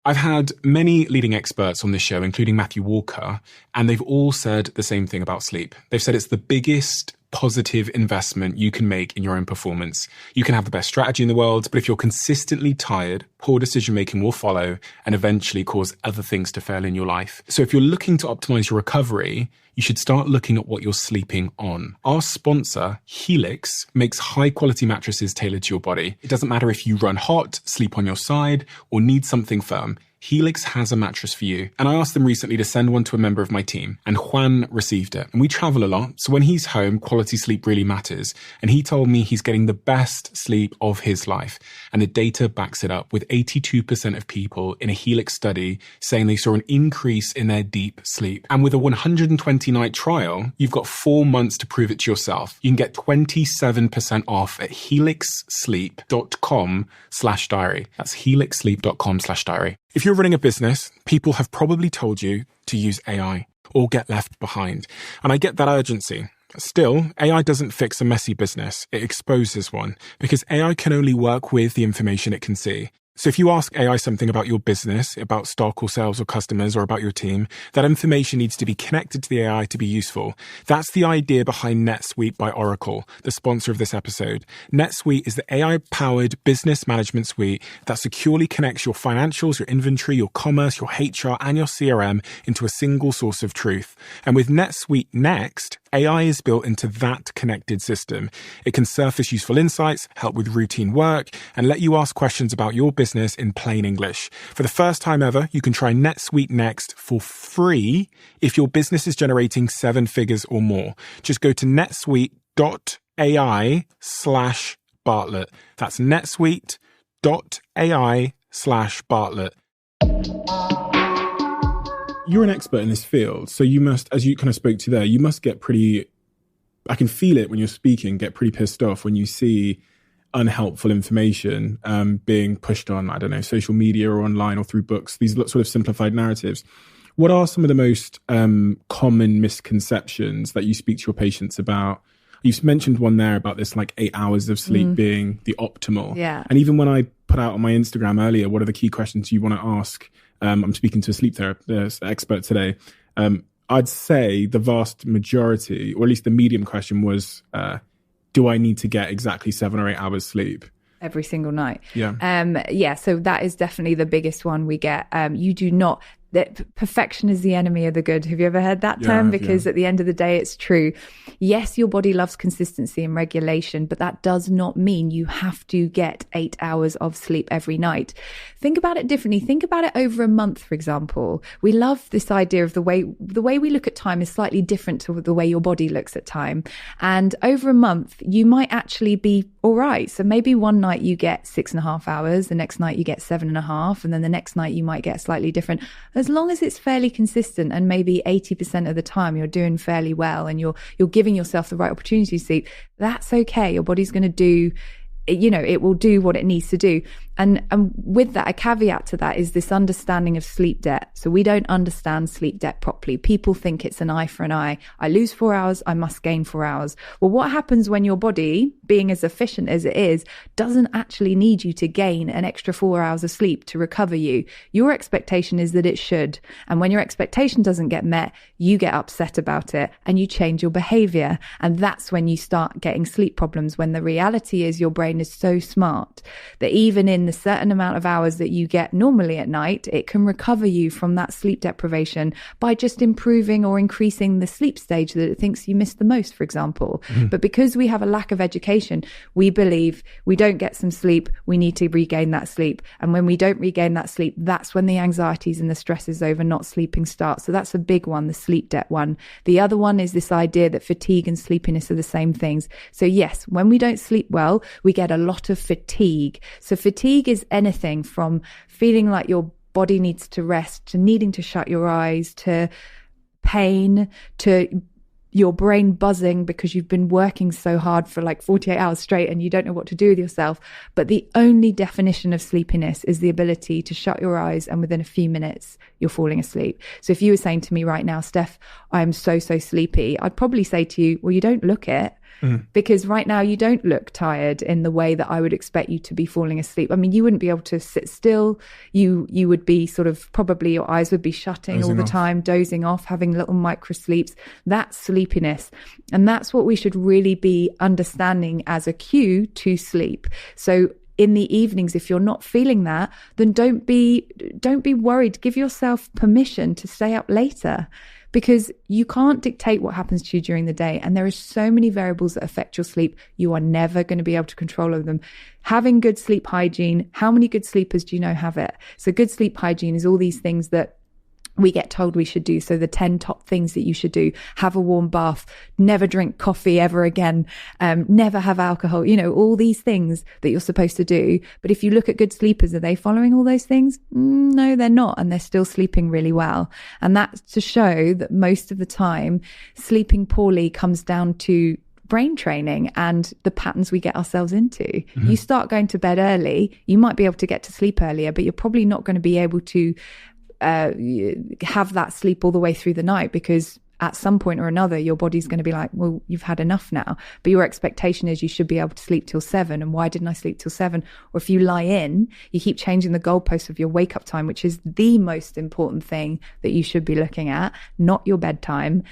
I've had many leading experts on this show, including Matthew Walker, and they've all said the same thing about sleep. They've said it's the biggest positive investment you can make in your own performance. You can have the best strategy in the world, but if you're consistently tired, poor decision-making will follow and eventually cause other things to fail in your life. So if you're looking to optimize your recovery, you should start looking at what you're sleeping on. Our sponsor, Helix, makes high-quality mattresses tailored to your body. It doesn't matter if you run hot, sleep on your side, or need something firm. Helix has a mattress for you. And I asked them recently to send one to a member of my team, and Juan received it. And we travel a lot, so when he's home, quality sleep really matters. And he told me he's getting the best sleep of his life. And the data backs it up, with 82% of people in a Helix study saying they saw an increase in their deep sleep. And with a 120-night trial, you've got 4 months to prove it to yourself. You can get 27% off at helixsleep.com/diary. That's helixsleep.com/diary. If you're running a business, people have probably told you to use AI or get left behind. And I get that urgency. Still, AI doesn't fix a messy business. It exposes one, because AI can only work with the information it can see. So if you ask AI something about your business, about stock or sales or customers or about your team, that information needs to be connected to the AI to be useful. That's the idea behind NetSuite by Oracle, the sponsor of this episode. NetSuite is the AI-powered business management suite that securely connects your financials, your inventory, your commerce, your HR, and your CRM into a single source of truth. And with NetSuite Next, AI is built into that connected system. It can surface useful insights, help with routine work, and let you ask questions about your business in plain English. For the first time ever, you can try NetSuite Next for free if your business is generating 7 figures or more. Just go to netsuite.ai/Bartlett. That's netsuite.ai/Bartlett. You're an expert in this field, so you must, as you kind of spoke to there, you must get pretty, I can feel it when you're speaking, get pretty pissed off when you see unhelpful information being pushed on, I don't know, social media or online or through books, these sort of simplified narratives. What are some of the most common misconceptions that you speak to your patients about? You've mentioned one there about this, like 8 hours of sleep being the optimal. Yeah. And even when I put out on my Instagram earlier, what are the key questions you want to ask? I'm speaking to a sleep therapist expert today. I'd say the vast majority, or at least the medium question was, do I need to get exactly 7 or 8 hours sleep? Every single night. Yeah. So that is definitely the biggest one we get. You do not, that perfection is the enemy of the good. Have you ever heard that term? Because at the end of the day, it's true. Yes, your body loves consistency and regulation, but that does not mean you have to get 8 hours of sleep every night. Think about it differently. Think about it over a month, for example. We love this idea of the way we look at time is slightly different to the way your body looks at time. And over a month, you might actually be all right. So maybe one night you get 6.5 hours, the next night you get 7.5, and then the next night you might get slightly different. As long as it's fairly consistent and maybe 80% of the time you're doing fairly well and you're giving yourself the right opportunity to sleep, that's okay. Your body's going to do, it will do what it needs to do. And with that, a caveat to that is this understanding of sleep debt. So we don't understand sleep debt properly. People think it's an eye for an eye. I lose 4 hours, I must gain 4 hours. Well, what happens when your body, being as efficient as it is, doesn't actually need you to gain an extra 4 hours of sleep to recover you? Your expectation is that it should. And when your expectation doesn't get met, you get upset about it and you change your behavior. And that's when you start getting sleep problems, when the reality is your brain is so smart that even in the certain amount of hours that you get normally at night, it can recover you from that sleep deprivation by just improving or increasing the sleep stage that it thinks you missed the most, for example. But because we have a lack of education, we believe we don't get some sleep, we need to regain that sleep. And when we don't regain that sleep, that's when the anxieties and the stresses over not sleeping start. So that's a big one, the sleep debt one. The other one is this idea that fatigue and sleepiness are the same things. So yes, when we don't sleep well, we get a lot of fatigue. So fatigue is anything from feeling like your body needs to rest, to needing to shut your eyes, to pain, to your brain buzzing because you've been working so hard for like 48 hours straight and you don't know what to do with yourself. But the only definition of sleepiness is the ability to shut your eyes and within a few minutes you're falling asleep. So if you were saying to me right now, Steph, I am so sleepy, I'd probably say to you, well, you don't look it. Because right now you don't look tired in the way that I would expect you to be falling asleep. I mean, you wouldn't be able to sit still. You would be sort of, probably your eyes would be shutting all the time, dozing off, having little micro sleeps. That's sleepiness. And that's what we should really be understanding as a cue to sleep. So in the evenings, if you're not feeling that, then don't be worried. Give yourself permission to stay up later, because you can't dictate what happens to you during the day. And there are so many variables that affect your sleep. You are never going to be able to control over them. Having good sleep hygiene, how many good sleepers do you know have it? So good sleep hygiene is all these things that we get told we should do. So the 10 top things that you should do: have a warm bath, never drink coffee ever again, never have alcohol, all these things that you're supposed to do. But if you look at good sleepers, are they following all those things? No, they're not. And they're still sleeping really well. And that's to show that most of the time, sleeping poorly comes down to brain training and the patterns we get ourselves into. You start going to bed early, you might be able to get to sleep earlier, but you're probably not going to be able to have that sleep all the way through the night, because at some point or another, your body's going to be like, well, you've had enough now. But your expectation is you should be able to sleep till 7. And why didn't I sleep till 7? Or if you lie in, you keep changing the goalposts of your wake up time, which is the most important thing that you should be looking at, not your bedtime.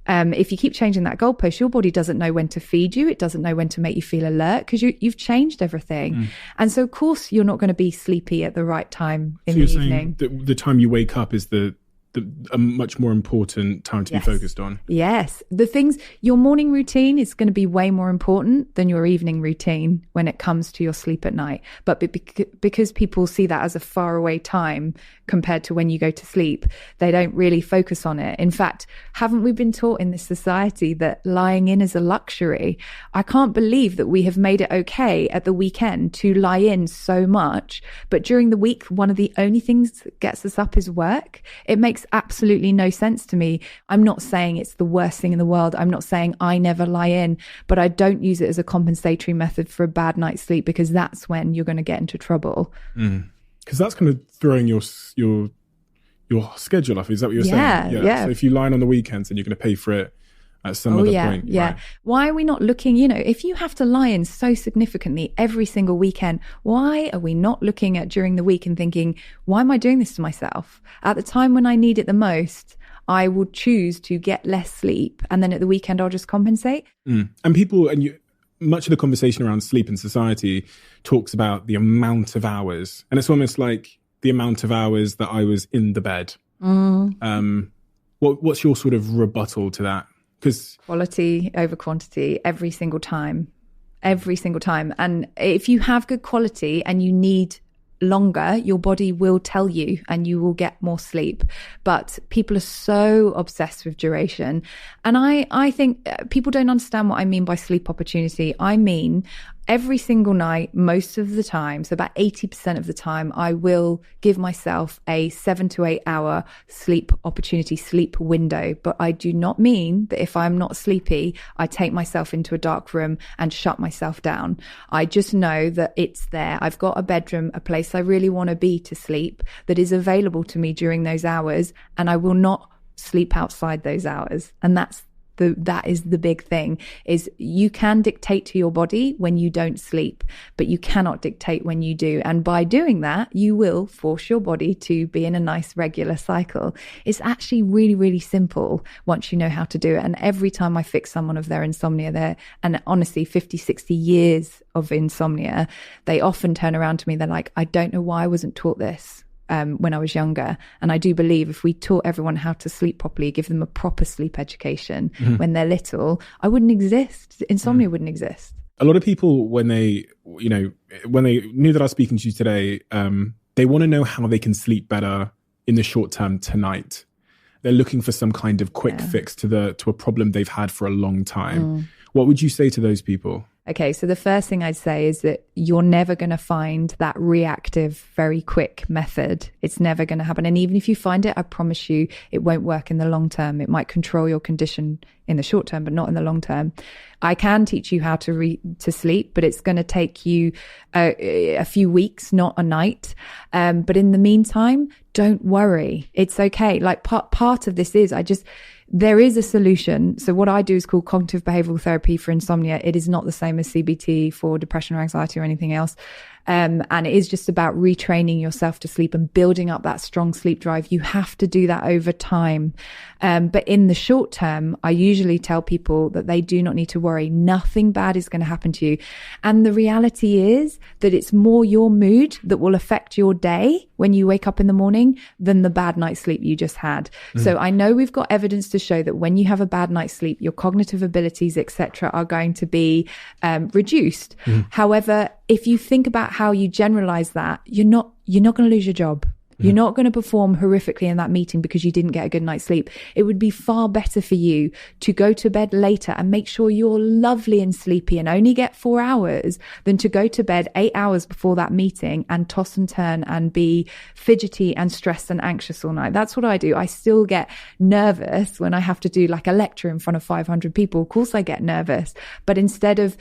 If you keep changing that goalpost, your body doesn't know when to feed you. It doesn't know when to make you feel alert, because you've changed everything. And so, of course, you're not going to be sleepy at the right time in the evening. Saying the time you wake up is a much more important time to be focused on. Yes. The things, your morning routine is going to be way more important than your evening routine when it comes to your sleep at night. But because people see that as a faraway time compared to when you go to sleep, they don't really focus on it. In fact, haven't we been taught in this society that lying in is a luxury? I can't believe that we have made it okay at the weekend to lie in so much. But during the week, one of the only things that gets us up is work. It makes absolutely no sense to me. I'm not saying it's the worst thing in the world. I'm not saying I never lie in, but I don't use it as a compensatory method for a bad night's sleep, because that's when you're going to get into trouble. Because that's kind of throwing your schedule off. Is that what you're saying? Yeah. So if you lie in on the weekends, then you're going to pay for it at some other point. Yeah. Right. Why are we not looking, if you have to lie in so significantly every single weekend, why are we not looking at during the week and thinking, why am I doing this to myself? At the time when I need it the most, I will choose to get less sleep. And then at the weekend, I'll just compensate. And much of the conversation around sleep in society talks about the amount of hours. And it's almost like the amount of hours that I was in the bed. What's your sort of rebuttal to that? Because quality over quantity every single time. And if you have good quality and you need longer, your body will tell you and you will get more sleep. But people are so obsessed with duration. And I think people don't understand what I mean by sleep opportunity. I mean, every single night, most of the time, so about 80% of the time, I will give myself a 7 to 8 hour sleep opportunity, sleep window. But I do not mean that if I'm not sleepy, I take myself into a dark room and shut myself down. I just know that it's there. I've got a bedroom, a place I really want to be to sleep, that is available to me during those hours, and I will not sleep outside those hours. And that is the big thing, is you can dictate to your body when you don't sleep, but you cannot dictate when you do. And by doing that, you will force your body to be in a nice regular cycle. It's actually really, really simple once you know how to do it. And every time I fix someone of their insomnia, and honestly, 50, 60 years of insomnia, they often turn around to me. They're like, I don't know why I wasn't taught this when I was younger. And I do believe if we taught everyone how to sleep properly, give them a proper sleep education when they're little, I wouldn't exist. Insomnia wouldn't exist. A lot of people, when they knew that I was speaking to you today, they want to know how they can sleep better in the short term tonight. They're looking for some kind of quick fix to a problem they've had for a long time. What would you say to those people? Okay, so the first thing I'd say is that you're never going to find that reactive, very quick method. It's never going to happen. And even if you find it, I promise you, it won't work in the long term. It might control your condition in the short term, but not in the long term. I can teach you how to sleep, but it's going to take you a few weeks, not a night. But in the meantime, don't worry. It's okay. Like part of this is There is a solution. So what I do is called cognitive behavioral therapy for insomnia. It is not the same as CBT for depression or anxiety or anything else. And it is just about retraining yourself to sleep and building up that strong sleep drive. You have to do that over time. But in the short term, I usually tell people that they do not need to worry. Nothing bad is going to happen to you. And the reality is that it's more your mood that will affect your day when you wake up in the morning than the bad night's sleep you just had. So I know we've got evidence to show that when you have a bad night's sleep, your cognitive abilities, etc., are going to be reduced. However, if you think about how you generalize that, you're not going to lose your job. You're not going to perform horrifically in that meeting because you didn't get a good night's sleep. It would be far better for you to go to bed later and make sure you're lovely and sleepy and only get 4 hours than to go to bed 8 hours before that meeting and toss and turn and be fidgety and stressed and anxious all night. That's what I do. I still get nervous when I have to do like a lecture in front of 500 people. Of course I get nervous, but instead of,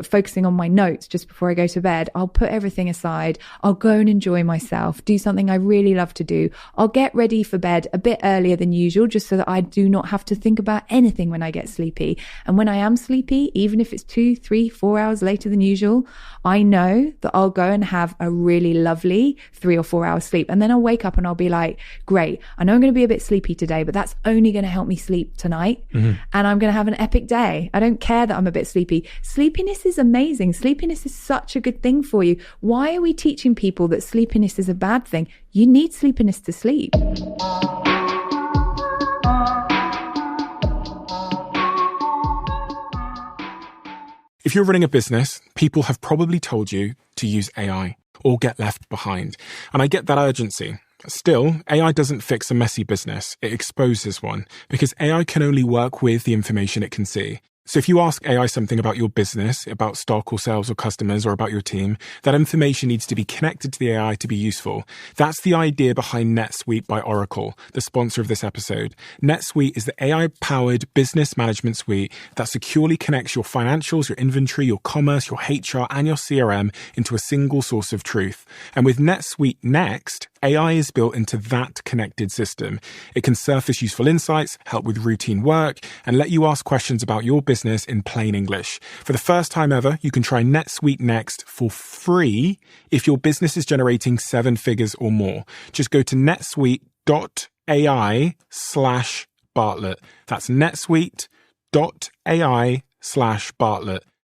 focusing on my notes just before I go to bed, I'll put everything aside. I'll go and enjoy myself, do something I really love to do. I'll get ready for bed a bit earlier than usual just so that I do not have to think about anything when I get sleepy. And when I am sleepy, even if it's 2, 3, 4 hours later than usual, I know that I'll go and have a really lovely 3 or 4 hours sleep. And then I'll wake up and I'll be like, great, I know I'm going to be a bit sleepy today, but that's only going to help me sleep tonight. And I'm going to have an epic day. I don't care that I'm a bit sleepy. Sleepiness is amazing. Sleepiness is such a good thing for you. Why are we teaching people that sleepiness is a bad thing? You need sleepiness to sleep. If you're running a business, people have probably told you to use AI or get left behind. And I get that urgency. Still, AI doesn't fix a messy business. It exposes one because AI can only work with the information it can see. So if you ask AI something about your business, about stock or sales or customers or about your team, that information needs to be connected to the AI to be useful. That's the idea behind NetSuite by Oracle, the sponsor of this episode. NetSuite is the AI-powered business management suite that securely connects your financials, your inventory, your commerce, your HR, and your CRM into a single source of truth. And with NetSuite Next, AI is built into that connected system. It can surface useful insights, help with routine work, and let you ask questions about your business in plain English. For the first time ever, you can try NetSuite Next for free if your business is generating 7 figures or more. Just go to netsuite.ai/Bartlett. That's netsuite.ai/Bartlett